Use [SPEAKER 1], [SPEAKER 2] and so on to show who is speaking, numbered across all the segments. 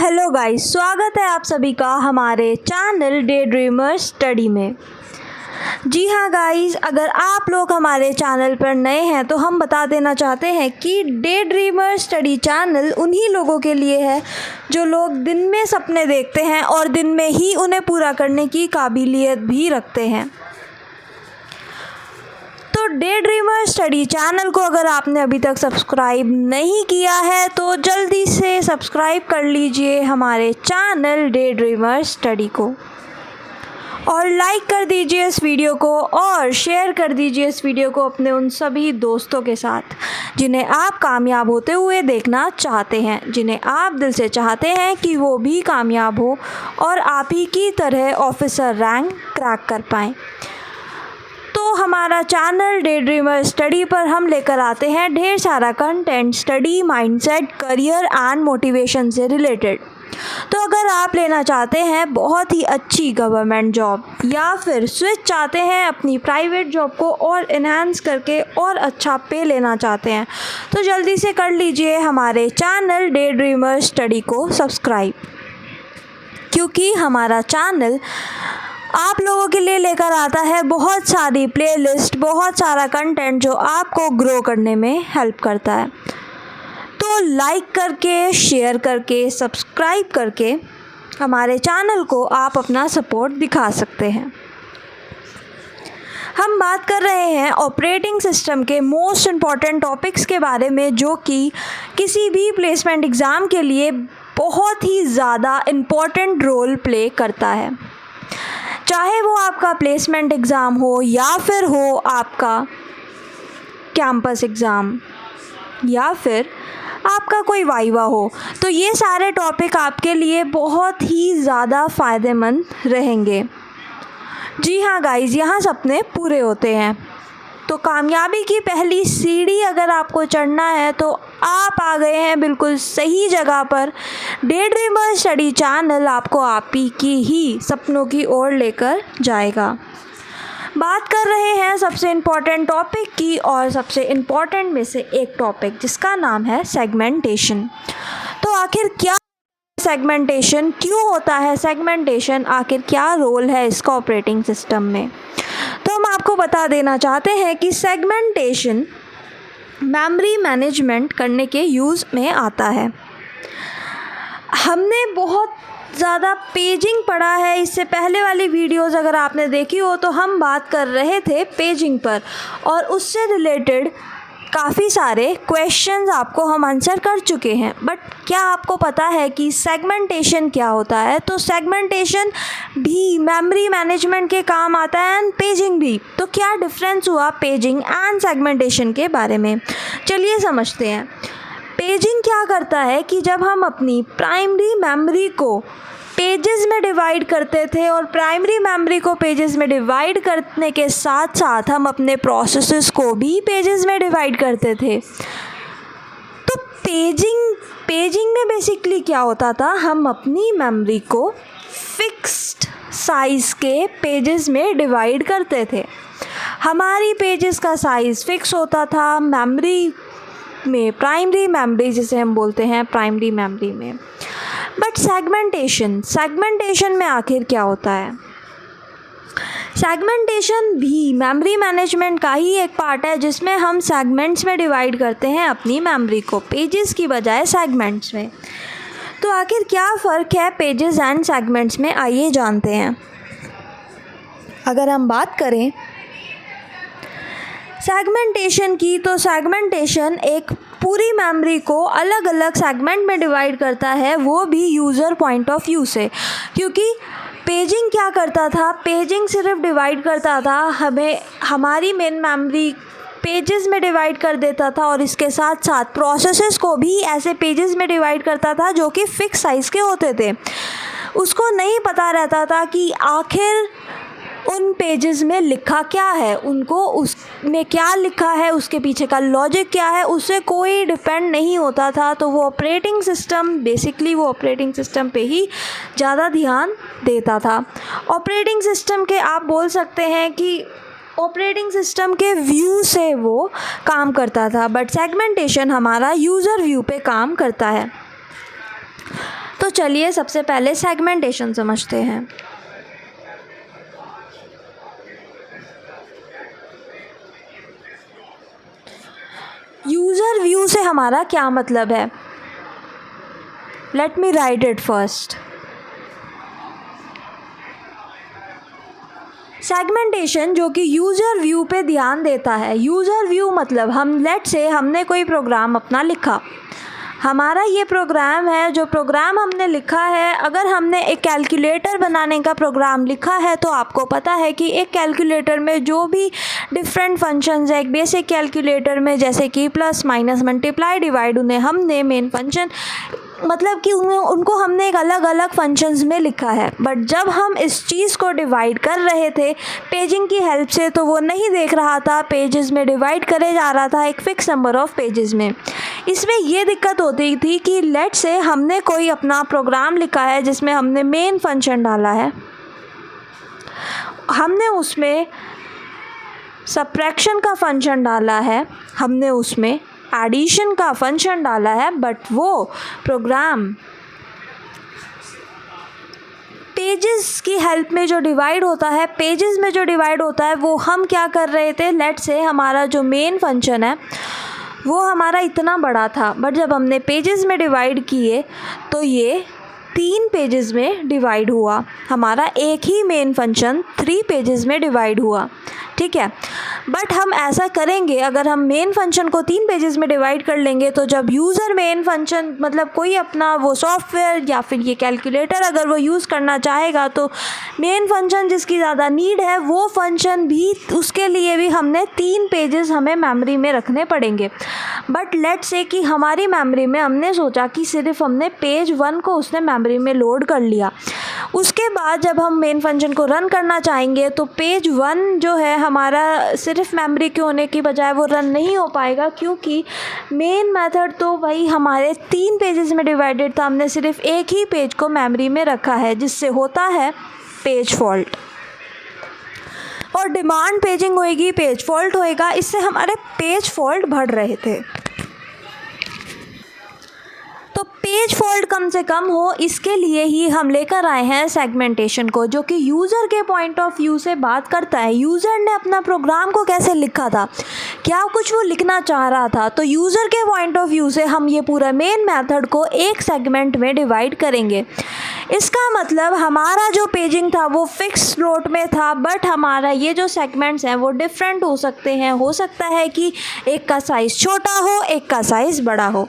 [SPEAKER 1] Hello guys, स्वागत है आप सभी का हमारे चैनल डे ड्रीमर स्टडी में। जी हाँ गाइस, अगर आप लोग हमारे चैनल पर नए हैं तो हम बता देना चाहते हैं कि डे ड्रीमर स्टडी चैनल उन्हीं लोगों के लिए है जो लोग दिन में सपने देखते हैं और दिन में ही उन्हें पूरा करने की काबिलियत भी रखते हैं। तो डे ड्रीमर स्टडी चैनल को अगर आपने अभी तक सब्सक्राइब नहीं किया है तो जल्दी से सब्सक्राइब कर लीजिए हमारे चैनल डे ड्रीमर स्टडी को, और लाइक कर दीजिए इस वीडियो को और शेयर कर दीजिए इस वीडियो को अपने उन सभी दोस्तों के साथ जिन्हें आप कामयाब होते हुए देखना चाहते हैं, जिन्हें आप दिल से चाहते हैं कि वो भी कामयाब हो और आप ही की तरह ऑफिसर रैंक क्रैक कर पाएँ। तो हमारा चैनल डे ड्रीमर स्टडी पर हम लेकर आते हैं ढेर सारा content study, mindset, career and motivation से रिलेटेड। तो अगर आप लेना चाहते हैं बहुत ही अच्छी गवर्नमेंट जॉब या फिर स्विच चाहते हैं अपनी प्राइवेट जॉब को और इन्हांस करके और अच्छा पे लेना चाहते हैं तो जल्दी से कर लीजिए हमारे चैनल डे ड्रीमर स्टडी को सब्सक्राइब, क्योंकि हमारा चैनल आप लोगों के लिए लेकर आता है बहुत सारी प्लेलिस्ट, बहुत सारा कंटेंट जो आपको ग्रो करने में हेल्प करता है। तो लाइक करके, शेयर करके, सब्सक्राइब करके हमारे चैनल को आप अपना सपोर्ट दिखा सकते हैं। हम बात कर रहे हैं ऑपरेटिंग सिस्टम के मोस्ट इम्पॉर्टेंट टॉपिक्स के बारे में जो कि किसी भी प्लेसमेंट एग्ज़ाम के लिए बहुत ही ज़्यादा इम्पॉर्टेंट रोल प्ले करता है। चाहे वो आपका प्लेसमेंट एग्ज़ाम हो या फिर हो आपका कैंपस एग्ज़ाम या फिर आपका कोई वाइवा हो, तो ये सारे टॉपिक आपके लिए बहुत ही ज़्यादा फ़ायदेमंद रहेंगे। जी हाँ गाइस, यहाँ सपने पूरे होते हैं। तो कामयाबी की पहली सीढ़ी अगर आपको चढ़ना है तो आप आ गए हैं बिल्कुल सही जगह पर। डे ड्रीमर स्टडी चैनल आपको आप ही की ही सपनों की ओर लेकर जाएगा। बात कर रहे हैं सबसे इम्पॉर्टेंट टॉपिक की, और सबसे इम्पॉर्टेंट में से एक टॉपिक जिसका नाम है सेगमेंटेशन। तो आखिर क्या सेगमेंटेशन, क्यों होता है सेगमेंटेशन, आखिर क्या रोल है इसका ऑपरेटिंग सिस्टम में? तो हम आपको बता देना चाहते हैं कि सेगमेंटेशन मेमोरी मैनेजमेंट करने के यूज़ में आता है। हमने बहुत ज़्यादा पेजिंग पढ़ा है, इससे पहले वाली वीडियोस अगर आपने देखी हो तो हम बात कर रहे थे पेजिंग पर और उससे रिलेटेड काफ़ी सारे क्वेश्चंस आपको हम आंसर कर चुके हैं। बट क्या आपको पता है कि सेगमेंटेशन क्या होता है? तो सेगमेंटेशन भी मेमोरी मैनेजमेंट के काम आता है एंड पेजिंग भी। तो क्या डिफरेंस हुआ पेजिंग एंड सेगमेंटेशन के बारे में, चलिए समझते हैं। पेजिंग क्या करता है कि जब हम अपनी प्राइमरी मेमोरी को पेजेस में डिवाइड करते थे और प्राइमरी मेमोरी को पेजेस में डिवाइड करने के साथ साथ हम अपने प्रोसेसेस को भी पेजेस में डिवाइड करते थे। तो पेजिंग में बेसिकली क्या होता था, हम अपनी मेमोरी को फिक्स्ड साइज़ के पेजेस में डिवाइड करते थे। हमारी पेजेस का साइज़ फिक्स होता था मेमोरी में, प्राइमरी मेमोरी जिसे हम बोलते हैं प्राइमरी मेमोरी में। बट सेगमेंटेशन में आखिर क्या होता है? सेगमेंटेशन भी मेमोरी मैनेजमेंट का ही एक पार्ट है जिसमें हम सेगमेंट्स में डिवाइड करते हैं अपनी मेमोरी को, पेजेस की बजाय सेगमेंट्स में। तो आखिर क्या फ़र्क है पेजेस एंड सेगमेंट्स में, आइए जानते हैं। अगर हम बात करें सेगमेंटेशन की, तो सेगमेंटेशन एक पूरी मेमोरी को अलग अलग सेगमेंट में डिवाइड करता है, वो भी यूज़र पॉइंट ऑफ व्यू से। क्योंकि पेजिंग क्या करता था, पेजिंग सिर्फ डिवाइड करता था, हमें हमारी मेन मेमोरी पेजेस में डिवाइड कर देता था और इसके साथ साथ प्रोसेसेस को भी ऐसे पेजेस में डिवाइड करता था जो कि फिक्स साइज़ के होते थे। उसको नहीं पता रहता था कि आखिर उन पेजेस में लिखा क्या है, उनको उसमें क्या लिखा है, उसके पीछे का लॉजिक क्या है, उससे कोई डिपेंड नहीं होता था। तो वो ऑपरेटिंग सिस्टम पे ही ज़्यादा ध्यान देता था। ऑपरेटिंग सिस्टम के आप बोल सकते हैं कि ऑपरेटिंग सिस्टम के व्यू से वो काम करता था, बट सेगमेंटेशन हमारा यूज़र व्यू पे काम करता है। तो चलिए सबसे पहले सेगमेंटेशन समझते हैं। यूज़र व्यू से हमारा क्या मतलब है? Let me right it first. Segmentation जो कि यूज़र व्यू पे ध्यान देता है। यूज़र व्यू मतलब हमने कोई प्रोग्राम अपना लिखा, हमारा ये प्रोग्राम है, जो प्रोग्राम हमने लिखा है, अगर हमने एक कैलकुलेटर बनाने का प्रोग्राम लिखा है तो आपको पता है कि एक कैलकुलेटर में जो भी डिफरेंट फंक्शंस है, एक बेसिक कैलकुलेटर में जैसे कि प्लस माइनस मल्टीप्लाई डिवाइड, उन्हें हमने मेन फंक्शन मतलब कि उनको हमने एक अलग अलग फंक्शंस में लिखा है। बट जब हम इस चीज़ को डिवाइड कर रहे थे पेजिंग की हेल्प से तो वो नहीं देख रहा था, पेजेस में डिवाइड करे जा रहा था एक फ़िक्स नंबर ऑफ़ पेजेस में। इसमें ये दिक्कत होती थी कि लेट से हमने कोई अपना प्रोग्राम लिखा है जिसमें हमने मेन फंक्शन डाला है, हमने उसमें सब्ट्रैक्शन का फंक्शन डाला है, हमने उसमें एडिशन का फंक्शन डाला है, बट वो प्रोग्राम पेजेस की हेल्प में जो डिवाइड होता है, पेजेस में जो डिवाइड होता है वो हम क्या कर रहे थे, लेट से हमारा जो मेन फंक्शन है वो हमारा इतना बड़ा था, बट जब हमने पेजेस में डिवाइड किए तो ये 3 पेजेस में डिवाइड हुआ, हमारा एक ही मेन फंक्शन 3 पेजेस में डिवाइड हुआ। ठीक है, बट हम ऐसा करेंगे, अगर हम मेन फंक्शन को 3 पेजेस में डिवाइड कर लेंगे तो जब यूज़र मेन फंक्शन मतलब कोई अपना वो सॉफ्टवेयर या फिर ये कैलकुलेटर अगर वो यूज़ करना चाहेगा तो मेन फंक्शन जिसकी ज़्यादा नीड है वो फंक्शन भी, उसके लिए भी हमने 3 पेजेस हमें मेमोरी में रखने पड़ेंगे। बट लेट्स से कि हमारी मेमोरी में हमने सोचा कि सिर्फ हमने पेज 1 को उसने मेमोरी में लोड कर लिया, उसके बाद जब हम मेन फंक्शन को रन करना चाहेंगे तो पेज 1 जो है हमारा सिर्फ मेमोरी के होने की बजाय वो रन नहीं हो पाएगा, क्योंकि मेन मेथड तो भाई हमारे 3 पेजेस में डिवाइडेड था, हमने सिर्फ एक ही पेज को मेमोरी में रखा है, जिससे होता है पेज फॉल्ट। और डिमांड पेजिंग होएगी, पेज फॉल्ट होएगा, इससे हमारे पेज फॉल्ट बढ़ रहे थे। तो पेज फॉल्ट कम से कम हो इसके लिए ही हम लेकर आए हैं सेगमेंटेशन को, जो कि यूज़र के पॉइंट ऑफ व्यू से बात करता है। यूज़र ने अपना प्रोग्राम को कैसे लिखा था, क्या कुछ वो लिखना चाह रहा था, तो यूज़र के पॉइंट ऑफ व्यू से हम ये पूरा मेन मेथड को एक सेगमेंट में डिवाइड करेंगे। इसका मतलब हमारा जो पेजिंग था वो फिक्स स्लॉट में था, बट हमारा ये जो सेगमेंट्स हैं वो डिफरेंट हो सकते हैं। हो सकता है कि एक का साइज़ छोटा हो, एक का साइज़ बड़ा हो।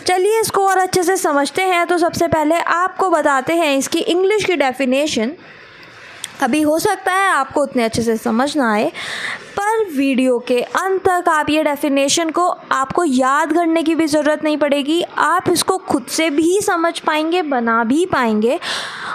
[SPEAKER 1] चलिए इसको और अच्छे से समझते हैं। तो सबसे पहले आपको बताते हैं इसकी इंग्लिश की डेफिनेशन। अभी हो सकता है आपको उतने अच्छे से समझ ना आए, पर वीडियो के अंत तक आप ये डेफिनेशन को आपको याद करने की भी ज़रूरत नहीं पड़ेगी, आप इसको खुद से भी समझ पाएंगे, बना भी पाएंगे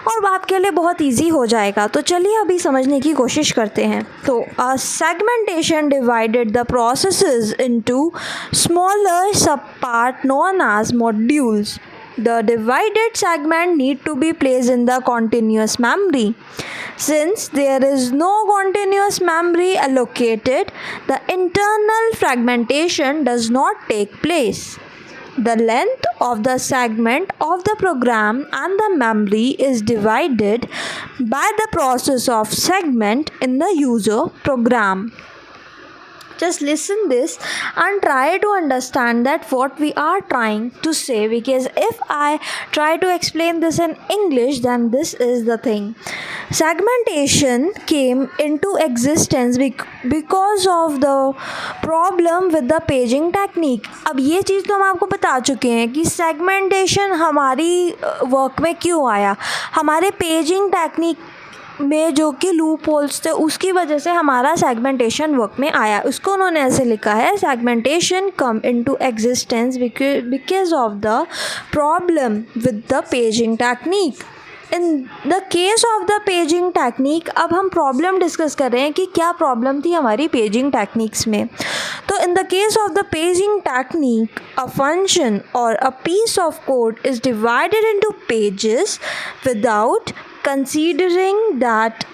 [SPEAKER 1] और आपके लिए बहुत इजी हो जाएगा। तो चलिए अभी समझने की कोशिश करते हैं। तो uh segmentation divided the processes into smaller sub part known as modules. The divided segment need to be placed in the continuous memory. Since there is no continuous memory allocated, the internal fragmentation does not take place. The length of the segment of the program and the memory is divided by the process of segment in the user program. Just listen this and try to understand that what we are trying to say, because if I try to explain this in English, then this is the thing. Segmentation came into existence because of the problem with the paging technique. अब ये चीज़ तो हम आपको बता चुके हैं कि segmentation हमारी वर्क में क्यों आया। हमारे पेजिंग टेक्निक में जो कि लूप होल्स थे उसकी वजह से हमारा सेगमेंटेशन वर्क में आया। उसको उन्होंने ऐसे लिखा है, segmentation come into existence because of the problem with the paging technique. In the case of the paging technique, अब हम प्रॉब्लम डिस्कस कर रहे हैं कि क्या प्रॉब्लम थी हमारी पेजिंग टेक्निक्स में। तो in the case of the paging technique, a function और a piece of code is divided into pages without considering that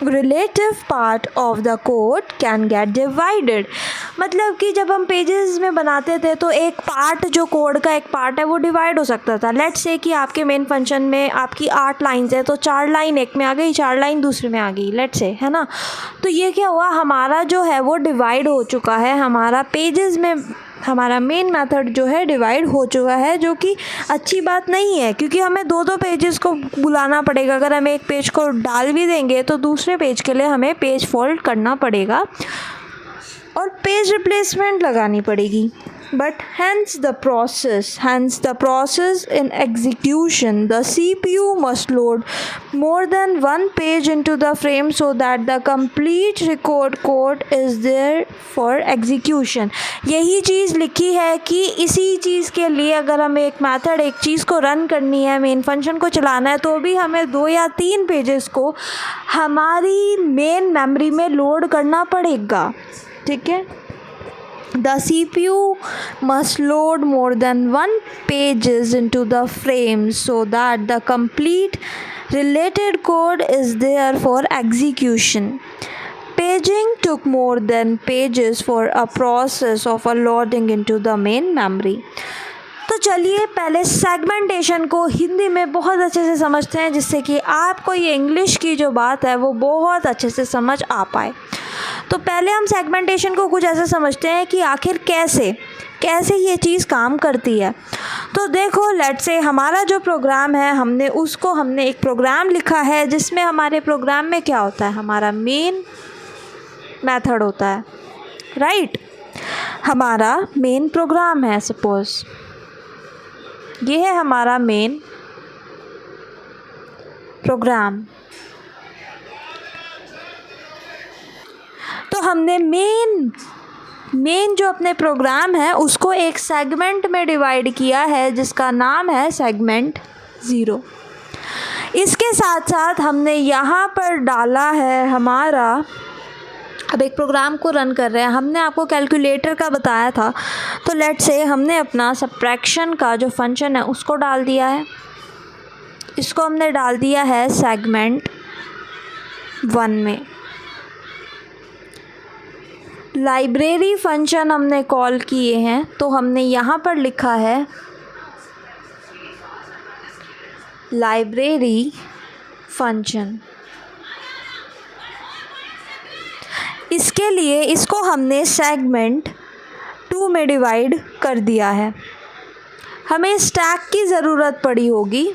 [SPEAKER 1] relative part of the code can get divided. मतलब कि जब हम pages में बनाते थे तो एक पार्ट, जो कोड का एक पार्ट है, वो डिवाइड हो सकता था। लेट्स से कि आपके मेन फंक्शन में आपकी 8 लाइन्स है, तो 4 लाइन एक में आ गई, 4 लाइन दूसरे में आ गई, लेट्स से, है ना। तो ये क्या हुआ, हमारा जो है वो डिवाइड हो चुका है, हमारा पेजेस में हमारा मेन मेथड जो है डिवाइड हो चुका है, जो कि अच्छी बात नहीं है, क्योंकि हमें दो पेजेस को बुलाना पड़ेगा। अगर हम एक पेज को डाल भी देंगे तो दूसरे पेज के लिए हमें पेज फोल्ड करना पड़ेगा और पेज रिप्लेसमेंट लगानी पड़ेगी। But hence the process in execution, the CPU must load more than one page into the frame so that the complete record code is there for execution। यही चीज़ लिखी है कि इसी चीज़ के लिए अगर हमें एक मेथड, एक चीज़ को रन करनी है, मेन फंक्शन को चलाना है, तो भी हमें 2 या 3 पेजेस को हमारी मेन मेमोरी में लोड करना पड़ेगा। ठीक है। The CPU must load more than one pages into the frame so that the complete related code is there for execution. Paging took more than pages for a process of a loading into the main memory. तो चलिए पहले segmentation को हिंदी में बहुत अच्छे से समझते हैं, जिससे कि आपको ये इंग्लिश की जो बात है वो बहुत अच्छे से समझ आ पाए। तो पहले हम सेगमेंटेशन को कुछ ऐसे समझते हैं कि आखिर कैसे ये चीज़ काम करती है। तो देखो, लेट्स से हमारा जो प्रोग्राम है, हमने एक प्रोग्राम लिखा है, जिसमें हमारे प्रोग्राम में क्या होता है, हमारा मेन मेथड होता है, राइट। हमारा मेन प्रोग्राम है, सपोज ये है हमारा मेन प्रोग्राम। तो हमने मेन जो अपने प्रोग्राम है उसको एक सेगमेंट में डिवाइड किया है, जिसका नाम है सेगमेंट 0। इसके साथ साथ हमने यहाँ पर डाला है हमारा, अब एक प्रोग्राम को रन कर रहे हैं, हमने आपको कैलकुलेटर का बताया था, तो लेट्स से हमने अपना सब्ट्रैक्शन का जो फंक्शन है उसको डाल दिया है। इसको हमने डाल दिया है सेगमेंट 1 में। लाइब्रेरी फंक्शन हमने कॉल किए हैं, तो हमने यहाँ पर लिखा है लाइब्रेरी फंक्शन। इसके लिए इसको हमने सेगमेंट 2 में डिवाइड कर दिया है। हमें स्टैक की ज़रूरत पड़ी होगी,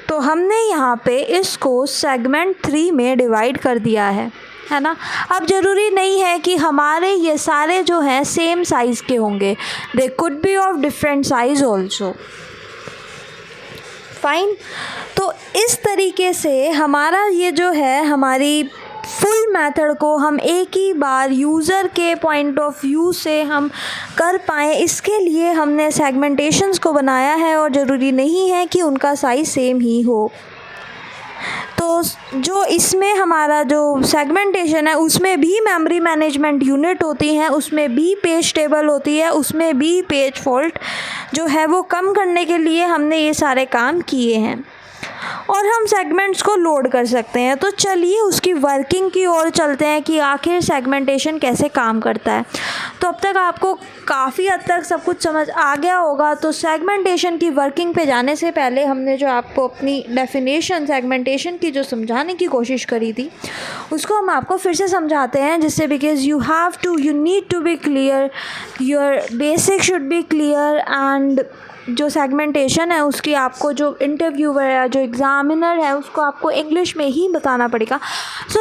[SPEAKER 1] तो हमने यहाँ पे इसको सेगमेंट 3 में डिवाइड कर दिया है ना। अब ज़रूरी नहीं है कि हमारे ये सारे जो हैं सेम साइज़ के होंगे, they could be of different size also, fine. तो इस तरीके से हमारा ये जो है, हमारी फुल मेथड को हम एक ही बार यूज़र के पॉइंट ऑफ व्यू से हम कर पाएँ, इसके लिए हमने सेगमेंटेशंस को बनाया है, और ज़रूरी नहीं है कि उनका साइज़ सेम ही हो। तो जो इसमें हमारा जो सेगमेंटेशन है, उसमें भी मेमोरी मैनेजमेंट यूनिट होती हैं, उसमें भी पेज टेबल होती है, उसमें भी पेज फॉल्ट जो है वो कम करने के लिए हमने ये सारे काम किए हैं, और हम सेगमेंट्स को लोड कर सकते हैं। तो चलिए उसकी वर्किंग की ओर चलते हैं कि आखिर सेगमेंटेशन कैसे काम करता है। तो अब तक आपको काफ़ी हद तक सब कुछ समझ आ गया होगा। तो सेगमेंटेशन की वर्किंग पे जाने से पहले हमने जो आपको अपनी डेफिनेशन सेगमेंटेशन की जो समझाने की कोशिश करी थी, उसको हम आपको फिर से समझाते हैं, जिससे because you need to be clear, your basic should be clear, and जो सेगमेंटेशन है उसकी आपको जो इंटरव्यूअर या जो एग्ज़ामिनर है उसको आपको इंग्लिश में ही बताना पड़ेगा। सो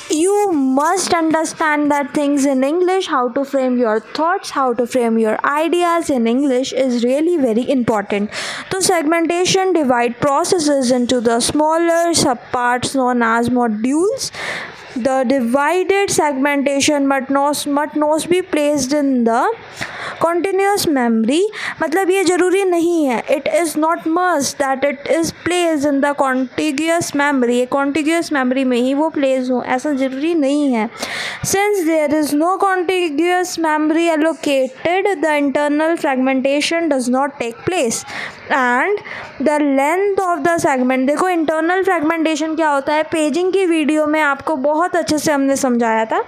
[SPEAKER 1] you must understand that things in English, how to frame your thoughts, how to frame your ideas in English is really very important. So segmentation divide processes into the smaller subparts known as modules. The divided segmentation must not be placed in the continuous memory. मतलब ये ज़रूरी नहीं है, it is not must that it is placed in the contiguous memory, ये contiguous memory में ही वो place हो, ऐसा ज़रूरी नहीं है. Since there is no contiguous memory allocated, the internal fragmentation does not take place. And the length of the segment. देखो internal fragmentation क्या होता है, पेजिंग की वीडियो में आपको बहुत अच्छे से हमने समझाया था।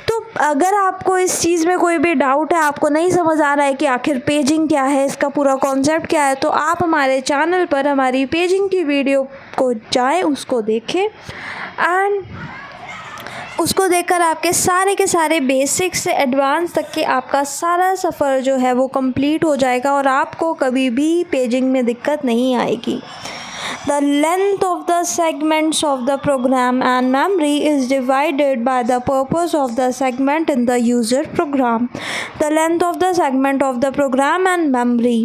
[SPEAKER 1] तो अगर आपको इस चीज़ में कोई भी डाउट है, आपको नहीं समझ आ रहा है कि आखिर पेजिंग क्या है, इसका पूरा कॉन्सेप्ट क्या है, तो आप हमारे चैनल पर हमारी पेजिंग की वीडियो को जाएं, उसको देखें एंड उसको देखकर आपके सारे के सारे बेसिक्स से एडवांस तक के आपका सारा सफ़र जो है वो कंप्लीट हो जाएगा और आपको कभी भी पेजिंग में दिक्कत नहीं आएगी। The length of the segments of the program and memory is divided by the purpose of the segment in the user program. The length of the segment of the program and memory.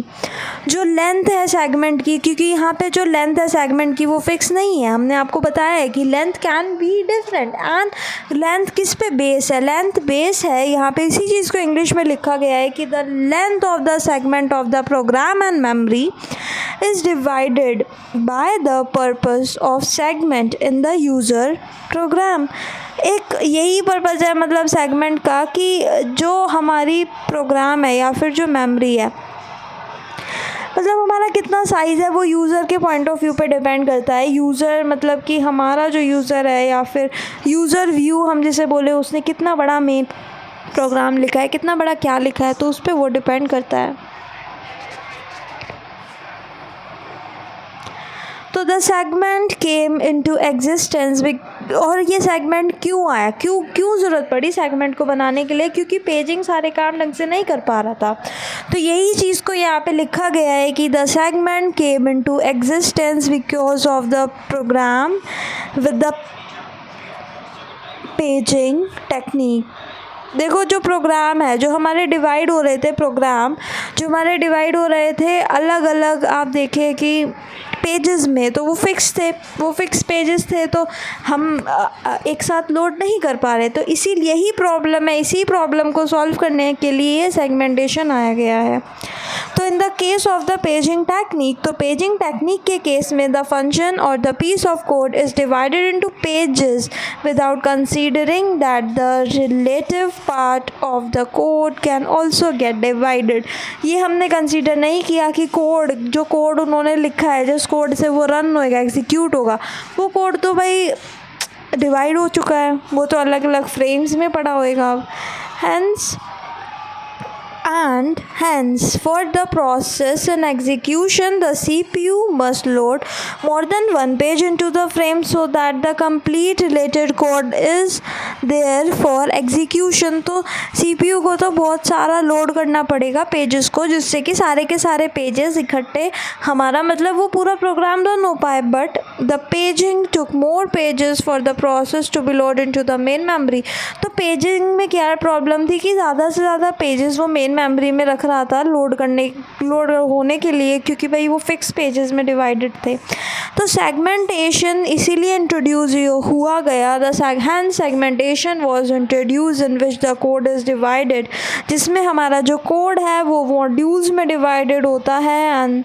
[SPEAKER 1] जो length है segment की, क्योंकि यहाँ पे जो length है segment की वो फिक्स नहीं है, हमने आपको बताया है कि length can be different. And length किस पे बेस है, लेंथ बेस है यहाँ पे, इसी चीज़ को इंग्लिश में लिखा गया है कि the length of the segment of the program and memory is divided by the purpose of segment in the user program। एक यही पर्पज़ है मतलब सेगमेंट का कि जो हमारी प्रोग्राम है या फिर जो मेमोरी है, मतलब हमारा कितना साइज़ है वो यूज़र के पॉइंट ऑफ व्यू पे डिपेंड करता है। यूज़र मतलब कि हमारा जो यूज़र है या फिर यूज़र व्यू हम जिसे बोले, उसने कितना बड़ा मेन प्रोग्राम लिखा है, कितना बड़ा क्या लिखा है, तो उस पर वो डिपेंड करता है। तो the segment came into existence, और ये सेगमेंट क्यों आया, क्यों ज़रूरत पड़ी सेगमेंट को बनाने के लिए, क्योंकि पेजिंग सारे काम ढंग से नहीं कर पा रहा था। तो यही चीज़ को यहाँ पे लिखा गया है कि the segment came into existence because of the program with the paging technique. देखो जो प्रोग्राम है, जो हमारे डिवाइड हो रहे थे प्रोग्राम, जो हमारे डिवाइड हो रहे थे अलग अलग, आप देखें कि पेजेस में, तो वो फिक्स थे, वो फिक्स पेजेस थे, तो हम एक साथ लोड नहीं कर पा रहे। तो इसीलिए ही प्रॉब्लम है, इसी प्रॉब्लम को सॉल्व करने के लिए सेगमेंटेशन आया गया है। तो in the case of the paging technique, तो पेजिंग टेक्निक के केस में द फंक्शन और the piece of code is divided into pages without considering that the relative part of the code can also get divided. ये हमने consider नहीं किया कि code, जो कोड उन्होंने लिखा है, जिस कोड से वो रन होएगा, एग्जीक्यूट होगा, वो कोड तो भाई डिवाइड हो चुका है, वो तो अलग अलग फ्रेम्स में पड़ा होएगा। Hence for the process and execution the CPU must load more than one page into the frame so that the complete related code is there for execution। तो CPU को तो बहुत सारा लोड करना पड़ेगा पेजेस को, जिससे कि सारे के सारे पेजेस इकट्ठे, हमारा मतलब वो पूरा प्रोग्राम रन हो पाए। But the paging took more pages for the process to be load into the main memory. तो पेजिंग में क्या प्रॉब्लम थी कि ज़्यादा से ज़्यादा पेजेस वो मेन मेमोरी में रख रहा था लोड होने के लिए, क्योंकि भाई वो फिक्स पेजेस में डिवाइडेड थे। तो सेगमेंटेशन इसीलिए इंट्रोड्यूस हुआ गया। The segmentation was introduce in which the code is divided, जिसमें हमारा जो कोड है वो मॉड्यूल्स में डिवाइडेड होता है, and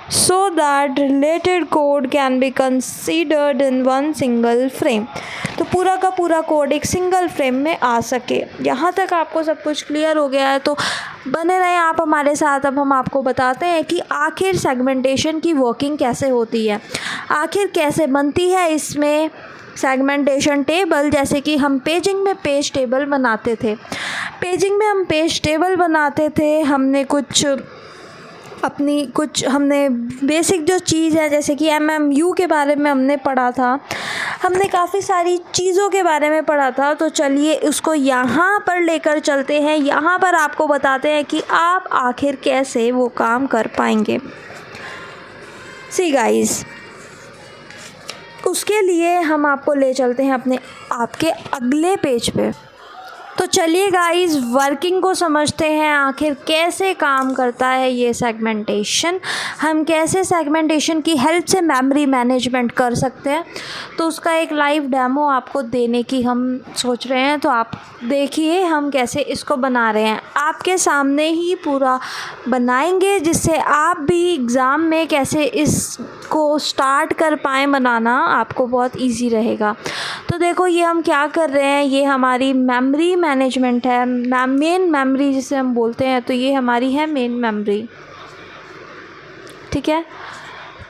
[SPEAKER 1] so that related code can be considered in one single frame। तो पूरा का पूरा कोड एक सिंगल फ्रेम में आ सके। यहाँ तक आपको सब कुछ क्लियर हो गया है, तो बने रहें आप हमारे साथ। अब हम आपको बताते हैं कि आखिर सेगमेंटेशन की वर्किंग कैसे होती है, आखिर कैसे बनती है इसमें सेगमेंटेशन टेबल। जैसे कि हम पेजिंग में पेज टेबल बनाते थे, पेजिंग में हम पेज टेबल बनाते थे, हमने हमने बेसिक जो चीज़ है, जैसे कि MMU के बारे में हमने पढ़ा था, हमने काफ़ी सारी चीज़ों के बारे में पढ़ा था। तो चलिए उसको यहाँ पर लेकर चलते हैं, यहाँ पर आपको बताते हैं कि आप आखिर कैसे वो काम कर पाएंगे। सी गाइस, उसके लिए हम आपको ले चलते हैं आपके अगले पेज पे। तो चलिए गाइस, वर्किंग को समझते हैं, आखिर कैसे काम करता है ये सेगमेंटेशन, हम कैसे सेगमेंटेशन की हेल्प से मेमोरी मैनेजमेंट कर सकते हैं। तो उसका एक लाइव डेमो आपको देने की हम सोच रहे हैं। तो आप देखिए हम कैसे इसको बना रहे हैं, आपके सामने ही पूरा बनाएंगे, जिससे आप भी एग्ज़ाम में कैसे इसको स्टार्ट कर पाएँ बनाना, आपको बहुत ईजी रहेगा। तो देखो ये हम क्या कर रहे हैं, ये हमारी मेमोरी मैनेजमेंट है, मेन मेमोरी जिसे हम बोलते हैं। तो ये हमारी है मेन मेमोरी। ठीक है।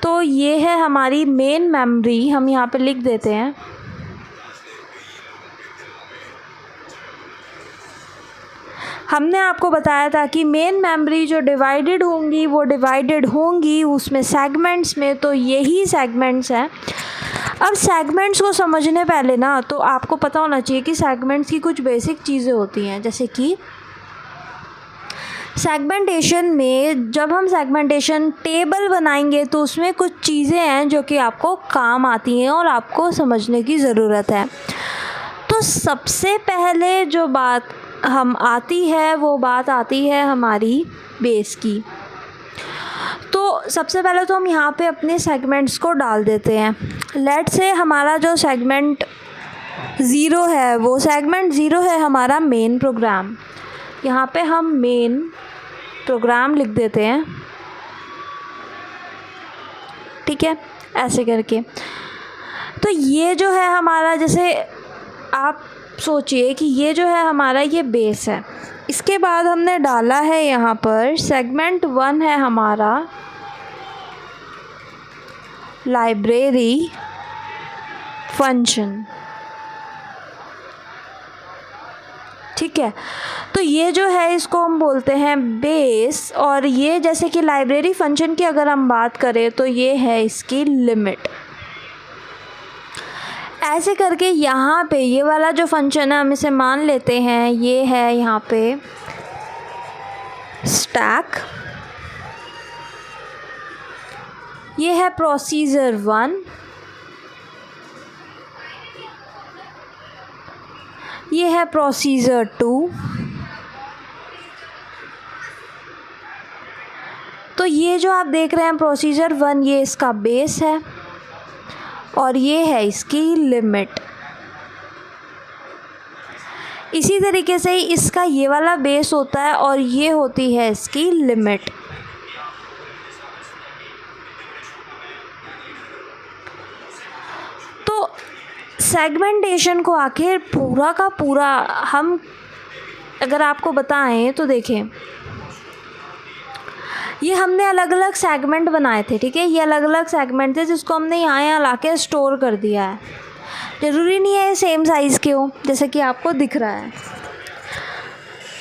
[SPEAKER 1] तो ये है हमारी मेन मेमोरी, हम यहाँ पे लिख देते हैं। हमने आपको बताया था कि मेन मेमोरी जो डिवाइडेड होंगी वो डिवाइडेड होंगी उसमें सेगमेंट्स में, तो यही सेगमेंट्स हैं। अब सेगमेंट्स को समझने पहले ना तो आपको पता होना चाहिए कि सेगमेंट्स की कुछ बेसिक चीज़ें होती हैं, जैसे कि सेगमेंटेशन में जब हम सेगमेंटेशन टेबल बनाएंगे तो उसमें कुछ चीज़ें हैं जो कि आपको काम आती हैं और आपको समझने की ज़रूरत है। तो सबसे पहले जो बात हम आती है वो बात आती है हमारी बेस की। तो सबसे पहले तो हम यहाँ पे अपने सेगमेंट्स को डाल देते हैं। लेट से हमारा जो सेगमेंट 0 है वो सेगमेंट 0 है हमारा मेन प्रोग्राम। यहाँ पे हम मेन प्रोग्राम लिख देते हैं, ठीक है, ऐसे करके। तो ये जो है हमारा, जैसे आप सोचिए कि ये जो है हमारा ये बेस है। इसके बाद हमने डाला है यहाँ पर सेगमेंट 1 है हमारा लाइब्रेरी फंक्शन, ठीक है। तो ये जो है इसको हम बोलते हैं बेस, और ये जैसे कि लाइब्रेरी फंक्शन की अगर हम बात करें तो ये है इसकी लिमिट। ऐसे करके यहाँ पे ये वाला जो फंक्शन है हम इसे मान लेते हैं, ये है यहाँ पे स्टैक, ये है प्रोसीजर 1, ये है प्रोसीजर 2, तो ये जो आप देख रहे हैं प्रोसीजर 1 ये इसका बेस है और ये है इसकी लिमिट। इसी तरीके से ही इसका ये वाला बेस होता है और ये होती है इसकी लिमिट। तो सेगमेंटेशन को आखिर पूरा का पूरा हम अगर आपको बताएं तो देखें, ये हमने अलग अलग सेगमेंट बनाए थे, ठीक है। ये अलग अलग सेगमेंट थे जिसको हमने यहाँ ला के स्टोर कर दिया है। ज़रूरी नहीं है सेम साइज़ के हो जैसे कि आपको दिख रहा है,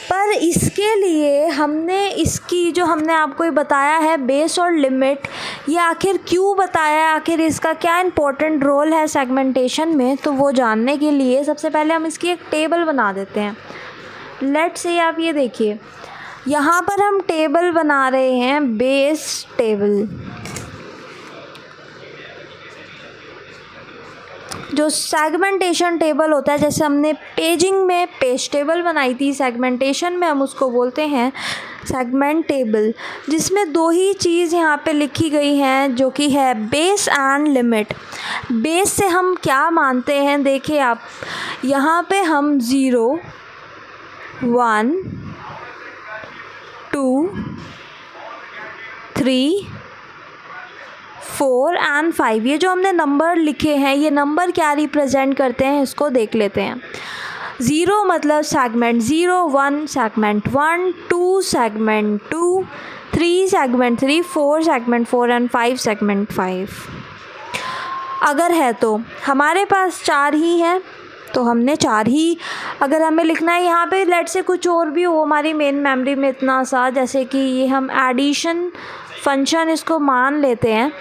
[SPEAKER 1] पर इसके लिए हमने इसकी जो हमने आपको ये बताया है बेस और लिमिट, ये आखिर क्यों बताया है, आखिर इसका क्या इम्पोर्टेंट रोल है सेगमेंटेशन में, तो वो जानने के लिए सबसे पहले हम इसकी एक टेबल बना देते हैं। लेट्स से आप ये देखिए, यहाँ पर हम टेबल बना रहे हैं बेस टेबल। जो सेगमेंटेशन टेबल होता है, जैसे हमने पेजिंग में पेज टेबल बनाई थी, सेगमेंटेशन में हम उसको बोलते हैं सेगमेंट टेबल, जिसमें दो ही चीज़ यहाँ पे लिखी गई हैं जो कि है बेस एंड लिमिट। बेस से हम क्या मानते हैं, देखिए आप यहाँ पे हम 0, 1, 2, 3, 4 एंड 5, ये जो हमने नंबर लिखे हैं ये नंबर क्या रिप्रेजेंट करते हैं इसको देख लेते हैं। 0 मतलब segment 0, 1 segment 1, 2 segment 2, 3 segment 3, 4 segment 4 and 5 segment 5। अगर है तो हमारे पास 4 ही हैं तो हमने 4 ही, अगर हमें लिखना है यहाँ पे लेट से कुछ और भी हो हमारी मेन मेमोरी में इतना सा, जैसे कि ये हम एडिशन फंक्शन इसको मान लेते हैं,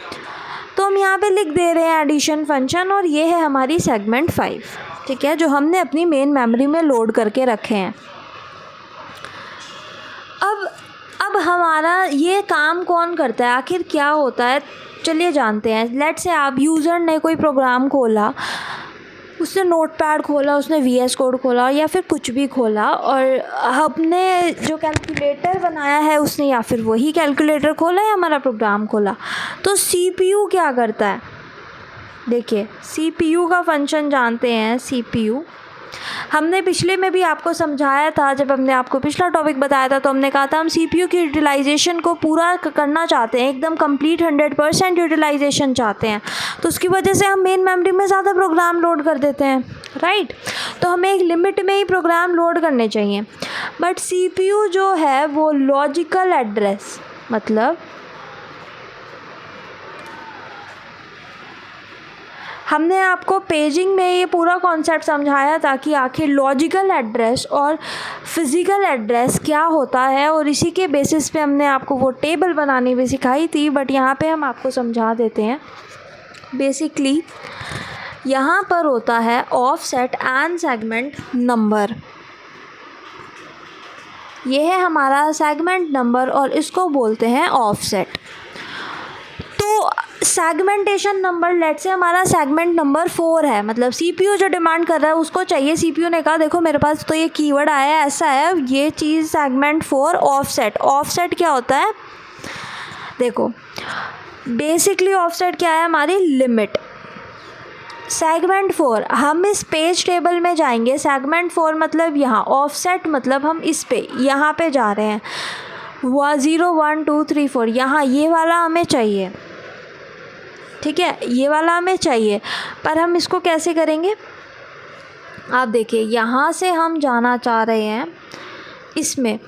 [SPEAKER 1] तो हम यहाँ पे लिख दे रहे हैं एडिशन फंक्शन, और ये है हमारी सेगमेंट 5, ठीक है, जो हमने अपनी मेन मेमोरी में लोड करके रखे हैं। अब हमारा ये काम कौन करता है, आखिर क्या होता है, चलिए जानते हैं। लेट से आप यूज़र ने कोई प्रोग्राम खोला, उसने नोटपैड खोला, उसने VS कोड खोला या फिर कुछ भी खोला, और हमने जो कैलकुलेटर बनाया है उसने या फिर वही कैलकुलेटर खोला या हमारा प्रोग्राम खोला, तो CPU क्या करता है, देखिए CPU का फंक्शन जानते हैं। CPU हमने पिछले में भी आपको समझाया था, जब हमने आपको पिछला टॉपिक बताया था तो हमने कहा था हम CPU की यूटिलाइजेशन को पूरा करना चाहते हैं, एकदम कंप्लीट 100% यूटिलाइजेशन चाहते हैं, तो उसकी वजह से हम मेन मेमोरी में ज़्यादा प्रोग्राम लोड कर देते हैं, राइट। तो हमें एक लिमिट में ही प्रोग्राम लोड करने चाहिए। बट CPU जो है वो लॉजिकल एड्रेस, मतलब हमने आपको पेजिंग में ये पूरा कॉन्सेप्ट समझाया था कि आखिर लॉजिकल एड्रेस और फिज़िकल एड्रेस क्या होता है, और इसी के बेसिस पे हमने आपको वो टेबल बनानी भी सिखाई थी, बट यहाँ पे हम आपको समझा देते हैं। बेसिकली यहाँ पर होता है ऑफसेट एंड सेगमेंट नंबर। ये है हमारा सेगमेंट नंबर और इसको बोलते हैं ऑफसेट। तो सेगमेंटेशन नंबर, लेट से हमारा सेगमेंट नंबर 4 है, मतलब सीपीयू जो डिमांड कर रहा है उसको चाहिए, सीपीयू ने कहा देखो मेरे पास तो ये कीवर्ड आया है, ऐसा है ये चीज़ सेगमेंट 4 ऑफसेट। ऑफसेट क्या होता है, देखो बेसिकली ऑफसेट क्या है, हमारी लिमिट। सेगमेंट 4, हम इस पेज टेबल में जाएंगे, सेगमेंट 4 मतलब यहाँ, ऑफसेट मतलब हम इस पे यहाँ पे जा रहे हैं, 0 1 2 3 4, यहाँ ये वाला हमें चाहिए, ठीक है, ये वाला हमें चाहिए। पर हम इसको कैसे करेंगे, आप देखिए यहाँ से हम जाना चाह रहे हैं इसमें,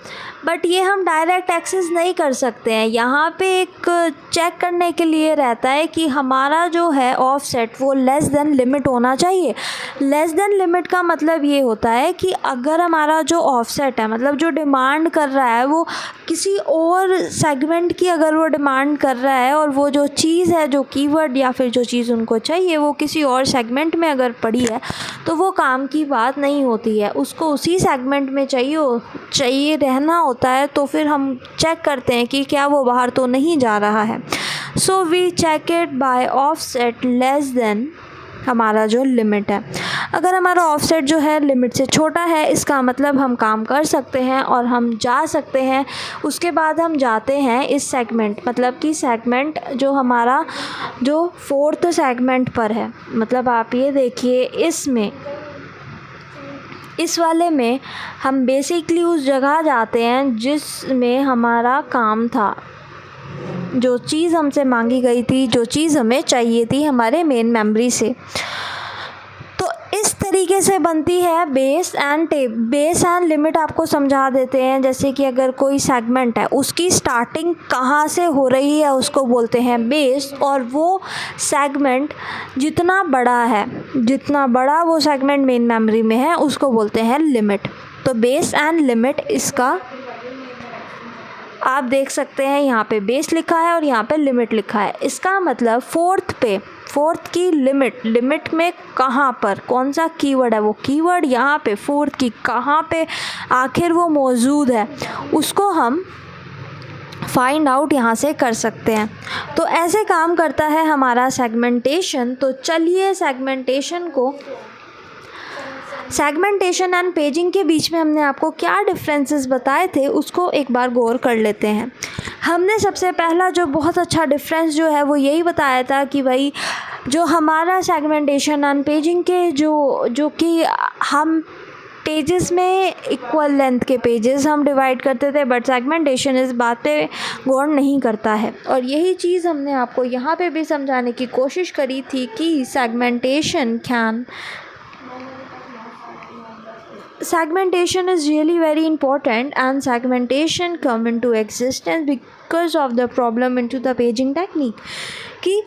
[SPEAKER 1] बट ये हम डायरेक्ट एक्सेस नहीं कर सकते हैं। यहाँ पे एक चेक करने के लिए रहता है कि हमारा जो है ऑफसेट वो लेस देन लिमिट होना चाहिए। लेस देन लिमिट का मतलब ये होता है कि अगर हमारा जो ऑफसेट है, मतलब जो डिमांड कर रहा है वो किसी और सेगमेंट की अगर वो डिमांड कर रहा है, और वो जो चीज़ है, जो कीवर्ड या फिर जो चीज़ उनको चाहिए वो किसी और सेगमेंट में अगर पड़ी है, तो वो काम की बात नहीं होती है, उसको उसी सेगमेंट में चाहिए रहना होता है। तो फिर हम चेक करते हैं कि क्या वो बाहर तो नहीं जा रहा है। So we check it by offset less than हमारा जो लिमिट है। अगर हमारा ऑफसेट जो है लिमिट से छोटा है, इसका मतलब हम काम कर सकते हैं और हम जा सकते हैं। उसके बाद हम जाते हैं इस सेगमेंट, मतलब कि सेगमेंट जो हमारा जो 4th सेगमेंट पर है, मतलब आप ये देखिए इसमें, इस वाले में हम बेसिकली उस जगह जाते हैं जिसमें हमारा काम था, जो चीज़ हमसे मांगी गई थी, जो चीज़ हमें चाहिए थी हमारे मेन मेमोरी से। तो इस तरीके से बनती है बेस एंड लिमिट। आपको समझा देते हैं, जैसे कि अगर कोई सेगमेंट है उसकी स्टार्टिंग कहाँ से हो रही है उसको बोलते हैं बेस, और वो सेगमेंट जितना बड़ा है, जितना बड़ा वो सेगमेंट मेन मेमोरी में है उसको बोलते हैं लिमिट। तो बेस एंड लिमिट, इसका आप देख सकते हैं यहाँ पे बेस लिखा है और यहाँ पे लिमिट लिखा है। इसका मतलब 4th की लिमिट में कहाँ पर कौन सा कीवर्ड है, वो कीवर्ड यहाँ पे 4th की कहाँ पे आखिर वो मौजूद है, उसको हम फाइंड आउट यहाँ से कर सकते हैं। तो ऐसे काम करता है हमारा सेगमेंटेशन। तो चलिए सेगमेंटेशन एंड पेजिंग के बीच में हमने आपको क्या डिफरेंसेस बताए थे उसको एक बार गौर कर लेते हैं। हमने सबसे पहला जो बहुत अच्छा डिफरेंस जो है वो यही बताया था कि भाई जो हमारा सेगमेंटेशन एंड पेजिंग के जो कि हम पेजेस में इक्वल लेंथ के पेजेस हम डिवाइड करते थे, बट सेगमेंटेशन इस बात पे गौर नहीं करता है। और यही चीज़ हमने आपको यहाँ पे भी समझाने की कोशिश करी थी कि segmentation is really very important, and segmentation come into existence because of the problem into the paging technique कि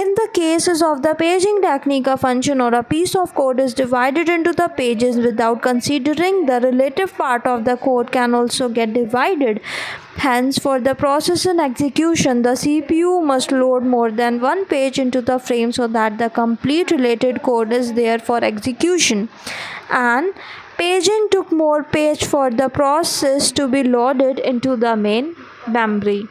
[SPEAKER 1] in the cases of the paging technique, a function or a piece of code is divided into the pages without considering the relative part of the code can also get divided. Hence, for the process and execution, the CPU must load more than one page into the frame so that the complete related code is there for execution. And paging took more page for the process to be loaded into the main memory.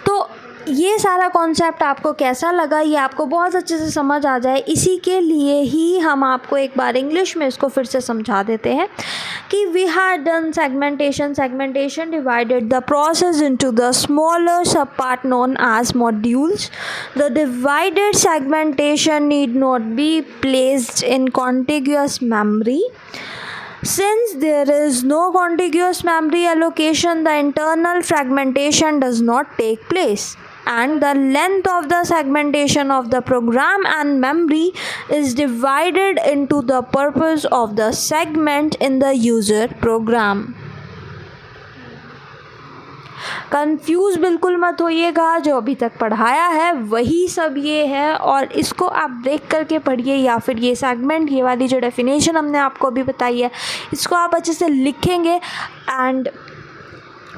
[SPEAKER 1] तो ये सारा concept आपको कैसा लगा, ये आपको बहुत अच्छे से समझ आ जाए, इसी के लिए ही हम आपको एक बार इंग्लिश में इसको फिर से समझा देते हैं कि we had done segmentation divided the process into the smaller sub part known as modules. The divided segmentation need not be placed in contiguous memory. Since there is no contiguous memory allocation, the internal fragmentation does not take place, and the length of the segmentation of the program and memory is divided into the purpose of the segment in the user program. Confuse बिल्कुल मत होइएगा, जो अभी तक पढ़ाया है वही सब ये है और इसको आप ब्रेक करके पढ़िए, या फिर ये सेगमेंट, ये वाली जो डेफिनेशन हमने आपको अभी बताई है इसको आप अच्छे से लिखेंगे एंड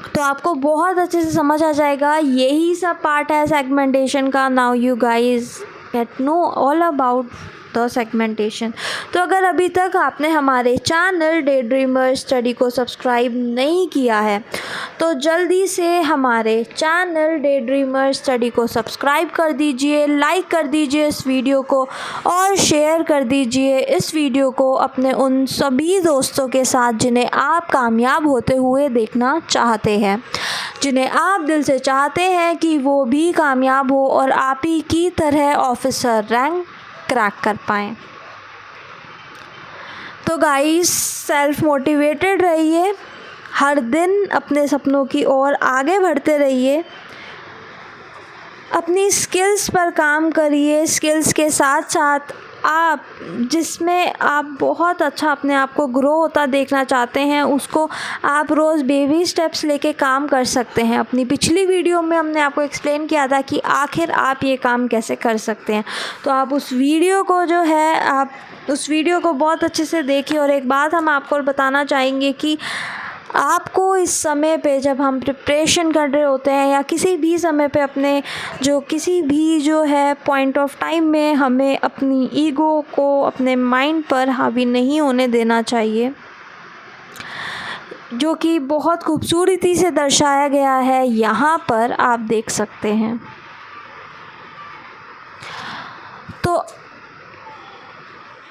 [SPEAKER 1] तो आपको बहुत अच्छे से समझ आ जाएगा। यही सब पार्ट है सेगमेंटेशन का। Now you guys get know all about the segmentation. तो अगर अभी तक आपने हमारे चैनल डे ड्रीमर स्टडी को सब्सक्राइब नहीं किया है तो जल्दी से हमारे चैनल डे ड्रीमर स्टडी को सब्सक्राइब कर दीजिए, लाइक कर दीजिए इस वीडियो को और शेयर कर दीजिए इस वीडियो को अपने उन सभी दोस्तों के साथ जिन्हें आप कामयाब होते हुए देखना चाहते हैं, जिन्हें आप दिल से चाहते हैं कि वो भी कामयाब हो और आप ही की तरह ऑफिसर रैंक क्रैक कर पाएँ। तो गाइस सेल्फ मोटिवेटेड रहिए, हर दिन अपने सपनों की ओर आगे बढ़ते रहिए, अपनी स्किल्स पर काम करिए। स्किल्स के साथ साथ आप जिसमें आप बहुत अच्छा अपने आप को ग्रो होता देखना चाहते हैं उसको आप रोज़ बेबी स्टेप्स लेके काम कर सकते हैं। अपनी पिछली वीडियो में हमने आपको एक्सप्लेन किया था कि आखिर आप ये काम कैसे कर सकते हैं, तो आप उस वीडियो को जो है आप उस वीडियो को बहुत अच्छे से देखिए। और एक बात हम आपको बताना चाहेंगे कि आपको इस समय पे जब हम प्रिपरेशन कर रहे होते हैं या किसी भी समय पे अपने किसी भी जो है पॉइंट ऑफ टाइम में हमें अपनी ईगो को अपने माइंड पर हावी नहीं होने देना चाहिए, जो कि बहुत खूबसूरती से दर्शाया गया है यहाँ पर आप देख सकते हैं।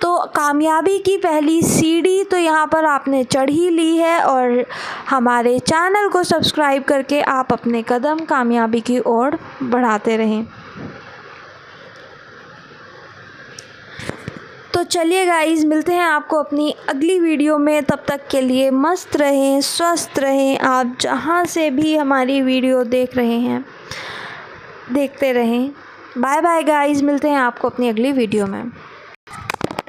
[SPEAKER 1] तो कामयाबी की पहली सीढ़ी तो यहाँ पर आपने चढ़ ही ली है और हमारे चैनल को सब्सक्राइब करके आप अपने कदम कामयाबी की ओर बढ़ाते रहें। तो चलिए गाइस, मिलते हैं आपको अपनी अगली वीडियो में। तब तक के लिए मस्त रहें, स्वस्थ रहें, आप जहाँ से भी हमारी वीडियो देख रहे हैं देखते रहें। बाय बाय गाइस, मिलते हैं आपको अपनी अगली वीडियो में।